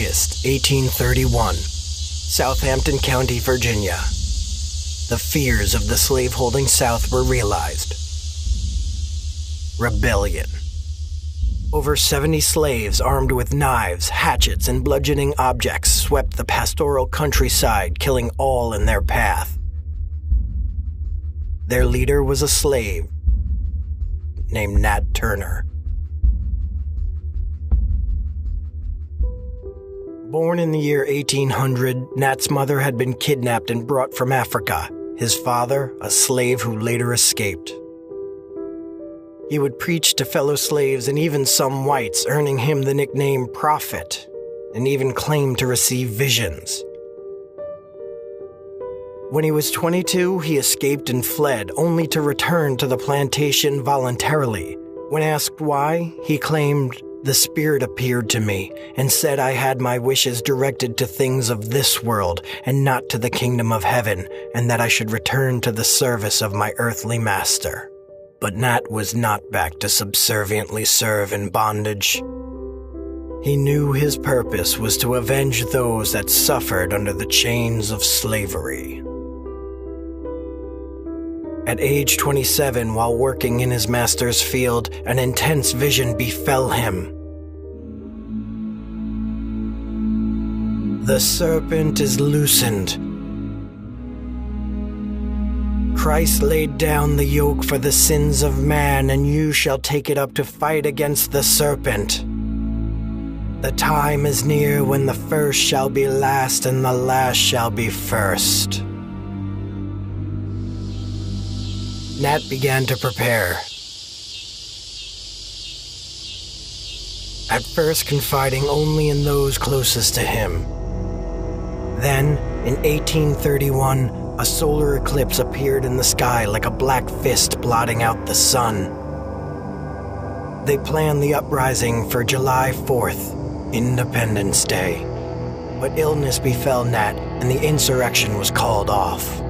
August 1831, Southampton County, Virginia. The fears of the slaveholding South were realized. Rebellion. Over 70 slaves armed with knives, hatchets, and bludgeoning objects swept the pastoral countryside, killing all in their path. Their leader was a slave named Nat Turner. Born in the year 1800, Nat's mother had been kidnapped and brought from Africa. His father, a slave who later escaped. He would preach to fellow slaves and even some whites, earning him the nickname Prophet, and even claimed to receive visions. When he was 22, he escaped and fled, only to return to the plantation voluntarily. When asked why, he claimed, "The Spirit appeared to me and said I had my wishes directed to things of this world and not to the kingdom of heaven, and that I should return to the service of my earthly master." But Nat was not back to subserviently serve in bondage. He knew his purpose was to avenge those that suffered under the chains of slavery. At age 27, while working in his master's field, an intense vision befell him. "The serpent is loosened. Christ laid down the yoke for the sins of man, and you shall take it up to fight against the serpent. The time is near when the first shall be last, and the last shall be first." Nat began to prepare. At first confiding only in those closest to him. Then, in 1831, a solar eclipse appeared in the sky like a black fist blotting out the sun. They planned the uprising for July 4th, Independence Day. But illness befell Nat, and the insurrection was called off.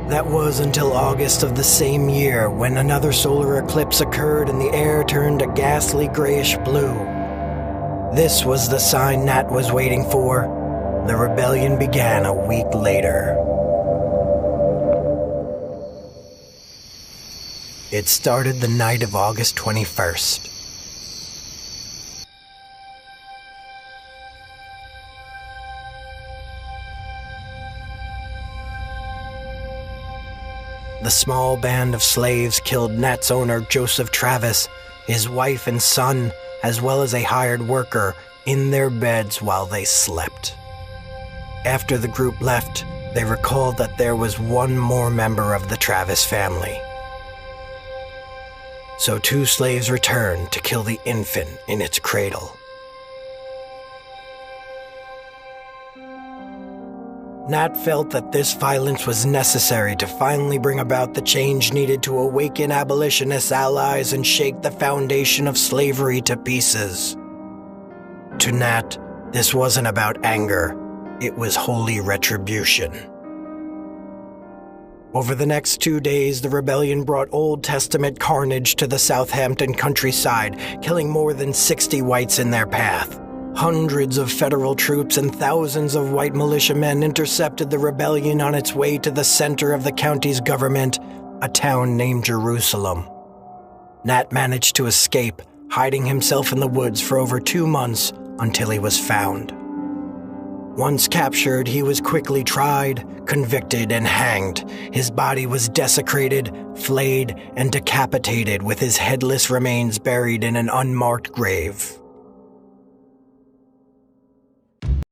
That was until August of the same year, when another solar eclipse occurred and the air turned a ghastly grayish blue. This was the sign Nat was waiting for. The rebellion began a week later. It started the night of August 21st. The small band of slaves killed Nat's owner, Joseph Travis, his wife and son, as well as a hired worker, in their beds while they slept. After the group left, they recalled that there was one more member of the Travis family. So 2 slaves returned to kill the infant in its cradle. Nat felt that this violence was necessary to finally bring about the change needed to awaken abolitionists' allies and shake the foundation of slavery to pieces. To Nat, this wasn't about anger, it was holy retribution. Over the next 2 days, the rebellion brought Old Testament carnage to the Southampton countryside, killing more than 60 whites in their path. Hundreds of federal troops and thousands of white militiamen intercepted the rebellion on its way to the center of the county's government, a town named Jerusalem. Nat managed to escape, hiding himself in the woods for over 2 months until he was found. Once captured, he was quickly tried, convicted, and hanged. His body was desecrated, flayed, and decapitated, with his headless remains buried in an unmarked grave.